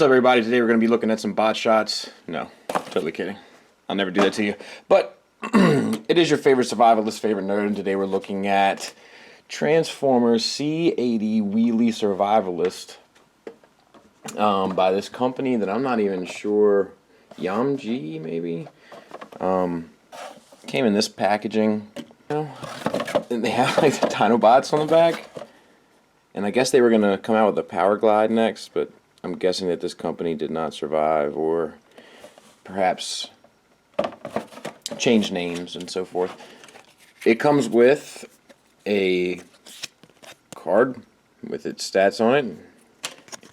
What's up, everybody? Today we're going to be looking at some bot shots. No, totally kidding. I'll never do that to you. But it is your favorite survivalist, favorite nerd, and today we're looking at Transformers C80 Wheelie Survivalist by this company that I'm not even sure, Yamg maybe? Came in this packaging, you know, and they have like the Dinobots on the back. And I guess they were going to come out with a Power Glide next, but I'm guessing that this company did not survive, or perhaps change names and so forth. It comes with a card with its stats on it,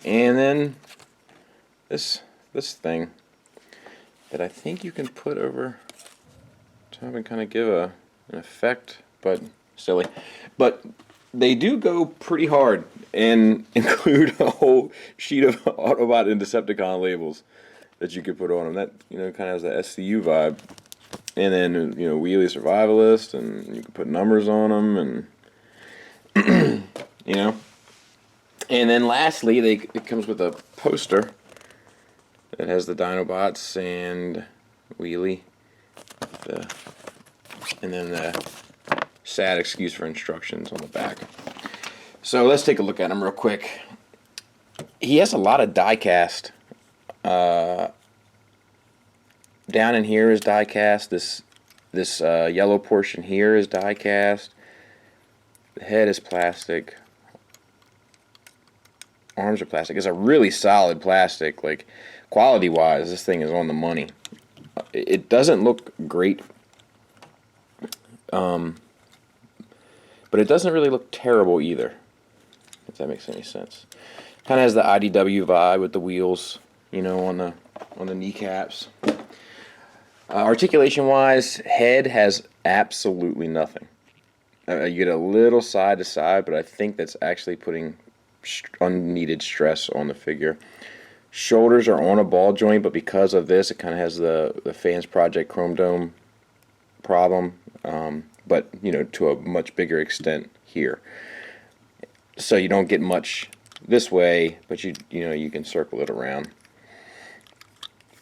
and then this thing that I think you can put over top and kind of give an effect, but silly. But they do go pretty hard and include a whole sheet of Autobot and Decepticon labels that you could put on them. That, you know, kind of has the SCU vibe. And then, you know, Wheelie Survivalist, and you can put numbers on them, and you know. And then lastly, it comes with a poster that has the Dinobots and Wheelie, and then the sad excuse for instructions on the back. So let's take a look at him real quick. He has a lot of die cast. Down in here is die cast. This yellow portion here is die cast. The head is plastic. Arms are plastic. It's a really solid plastic. Like, quality wise, this thing is on the money. It doesn't look great. But it doesn't really look terrible either, if that makes any sense. Kind of has the IDW vibe with the wheels, you know, on the kneecaps. Articulation wise, head has absolutely nothing. You get a little side to side, but I think that's actually putting unneeded stress on the figure. Shoulders are on a ball joint, but because of this, it kind of has the Fans Project Chrome Dome problem. But, you know, to a much bigger extent here. So you don't get much this way, but you know, you can circle it around.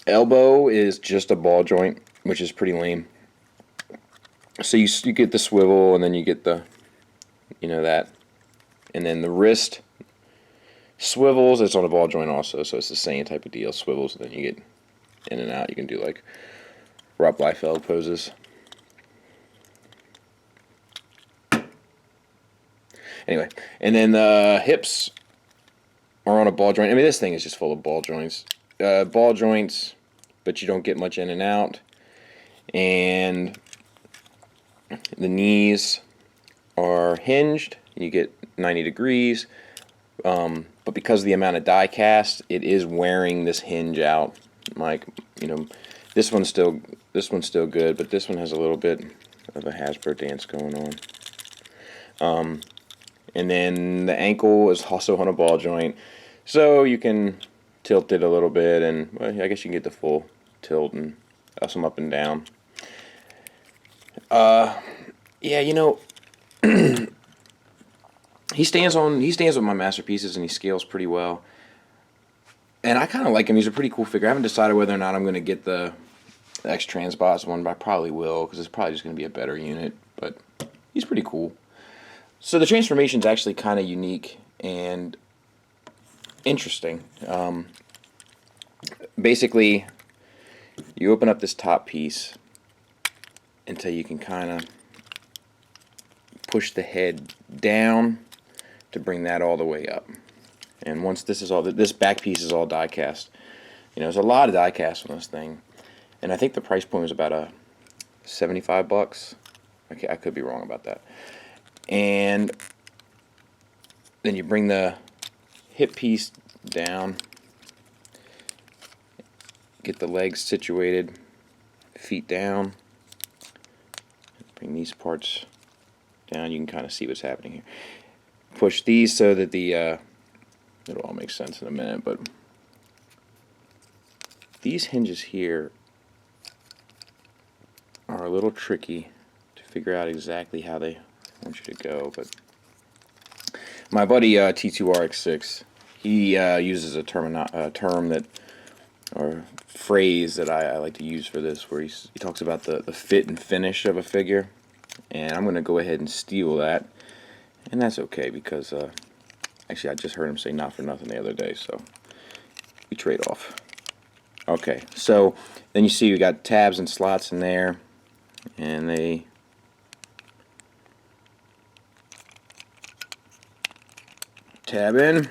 Elbow is just a ball joint, which is pretty lame. So you get the swivel, and then you get the, you know, that. And then the wrist swivels, it's on a ball joint also, so it's the same type of deal. Swivels, and then you get in and out. You can do like Rob Liefeld poses. Anyway, and then the hips are on a ball joint. I mean, this thing is just full of ball joints. Ball joints, but you don't get much in and out. And the knees are hinged. You get 90 degrees. But because of the amount of die cast, it is wearing this hinge out. Like, you know, this one's still good, but this one has a little bit of a Hasbro dance going on. And then the ankle is also on a ball joint, so you can tilt it a little bit, and well, I guess you can get the full tilt and us them up and down. Yeah, you know, he stands with my masterpieces, and he scales pretty well. And I kind of like him. He's a pretty cool figure. I haven't decided whether or not I'm going to get the X-Transbots one, but I probably will, because it's probably just going to be a better unit. But he's pretty cool. So the transformation is actually kind of unique and interesting. Basically, you open up this top piece until you can kind of push the head down to bring that all the way up. And once this back piece is all die cast. You know, there's a lot of die cast on this thing, and I think the price point was about $75. Okay, I could be wrong about that. And then you bring the hip piece down, get the legs situated, feet down, bring these parts down. You can kind of see what's happening here. Push these so that it'll all make sense in a minute, but these hinges here are a little tricky to figure out exactly how they want you to go, but my buddy T2RX6, He uses a term that, or phrase that I like to use for this, where he talks about the fit and finish of a figure, and I'm going to go ahead and steal that, and that's okay because actually I just heard him say not for nothing the other day, so we trade off. Okay, so then you see we got tabs and slots in there, and they tab in.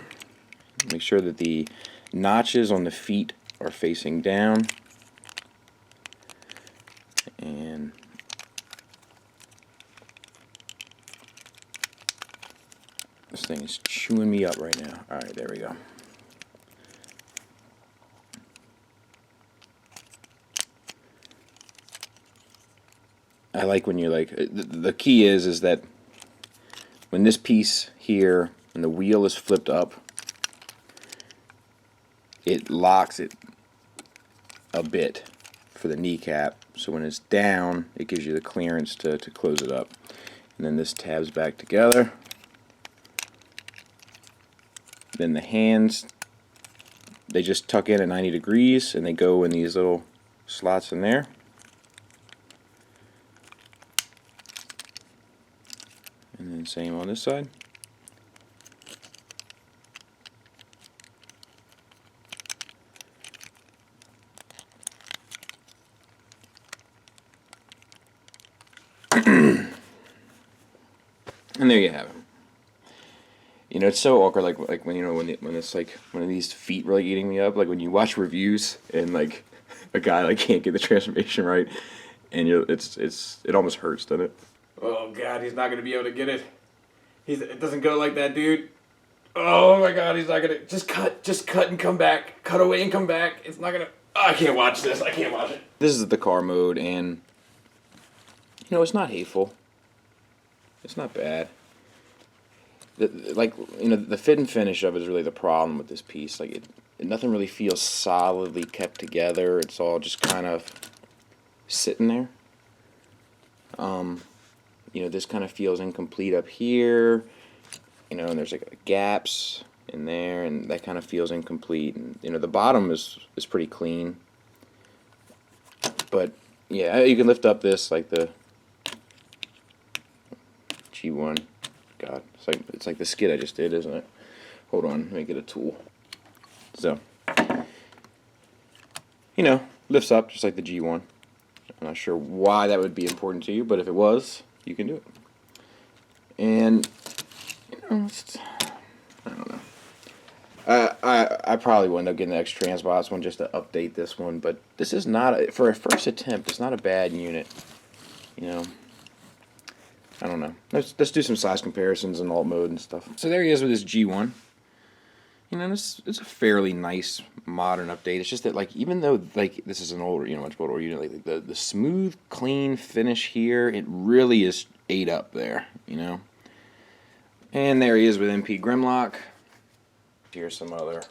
Make sure that the notches on the feet are facing down, and this thing is chewing me up right now. Alright, there we go. I like when you're like, the key is that when this piece here, when the wheel is flipped up, it locks it a bit for the kneecap, so when it's down it gives you the clearance to close it up. And then this tabs back together. Then the hands, they just tuck in at 90 degrees and they go in these little slots in there. And then same on this side. And there you have it. You know, it's so awkward, like when, you know, when it's like one of these feet really eating me up, like when you watch reviews and like a guy like can't get the transformation right, and it almost hurts, doesn't it? Oh God, he's not gonna be able to get it. It doesn't go like that, dude. Oh my God, he's not gonna just cut and come back, cut away and come back. It's not gonna. Oh, I can't watch this. I can't watch it. This is the car mode, and you know, it's not hateful. It's not bad. Like, you know, the fit and finish of it is really the problem with this piece. Like, nothing really feels solidly kept together. It's all just kind of sitting there. You know, this kind of feels incomplete up here. You know, and there's like gaps in there, and that kind of feels incomplete. And you know, the bottom is pretty clean. But yeah, you can lift up this like the G1. God, it's like the skid I just did, isn't it? Hold on, let me get a tool. So, you know, lifts up just like the G1. I'm not sure why that would be important to you, but if it was, you can do it. And you know, I don't know. I probably will end up getting the X-Transbots one just to update this one, but this is not for a first attempt. It's not a bad unit, you know. I don't know. Let's do some size comparisons in alt mode and stuff. So there he is with his G1. You know, it's a fairly nice modern update. It's just that, like, even though like this is an older, you know, much older unit, like the smooth, clean finish here, it really is ate up there, you know. And there he is with MP Grimlock. Here's some other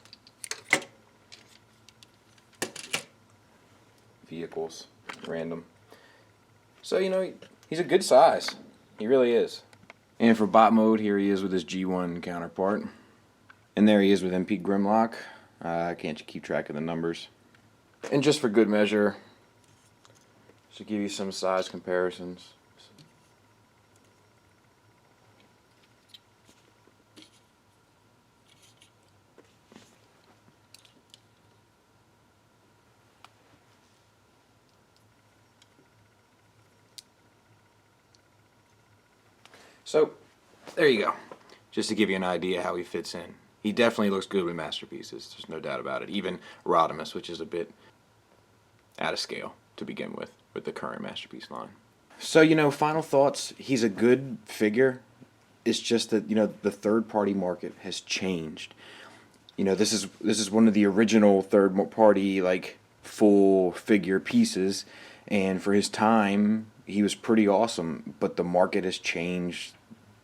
vehicles, random. So you know, he's a good size. He really is. And for bot mode, here he is with his G1 counterpart. And there he is with MP Grimlock. I can't keep track of the numbers. And just for good measure, to give you some size comparisons. So, there you go. Just to give you an idea how he fits in. He definitely looks good with masterpieces. There's no doubt about it. Even Rodimus, which is a bit out of scale to begin with the current masterpiece line. So, you know, final thoughts. He's a good figure. It's just that, you know, the third-party market has changed. You know, this is one of the original third-party, like, full figure pieces. And for his time, he was pretty awesome. But the market has changed.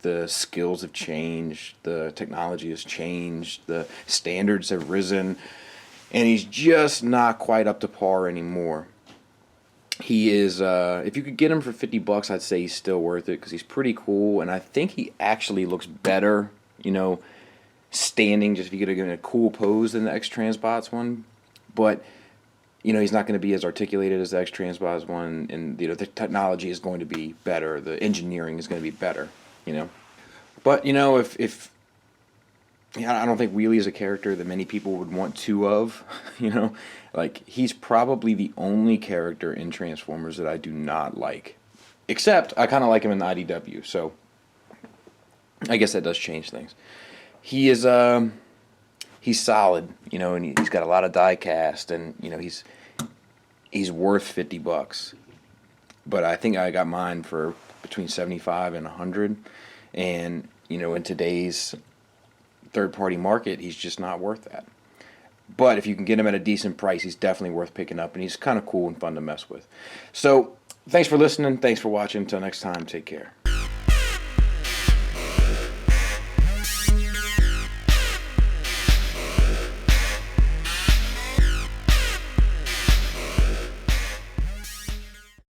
The skills have changed, the technology has changed, the standards have risen, and he's just not quite up to par anymore. He is, if you could get him for $50, I'd say he's still worth it because he's pretty cool, and I think he actually looks better, you know, standing, just if you get in a cool pose than the X-Transbots one. But you know, he's not going to be as articulated as the X-Transbots one, and you know, the technology is going to be better, the engineering is going to be better, you know. But you know, if yeah, I don't think Wheelie is a character that many people would want two of, you know. Like, he's probably the only character in Transformers that I do not like. Except, I kind of like him in the IDW, so I guess that does change things. He is, he's solid, you know, and he's got a lot of die cast, and, you know, he's worth $50. But I think I got mine for between 75 and 100, and, you know, in today's third-party market, he's just not worth that. But if you can get him at a decent price, he's definitely worth picking up, and he's kind of cool and fun to mess with. So, thanks for listening. Thanks for watching. Until next time, take care.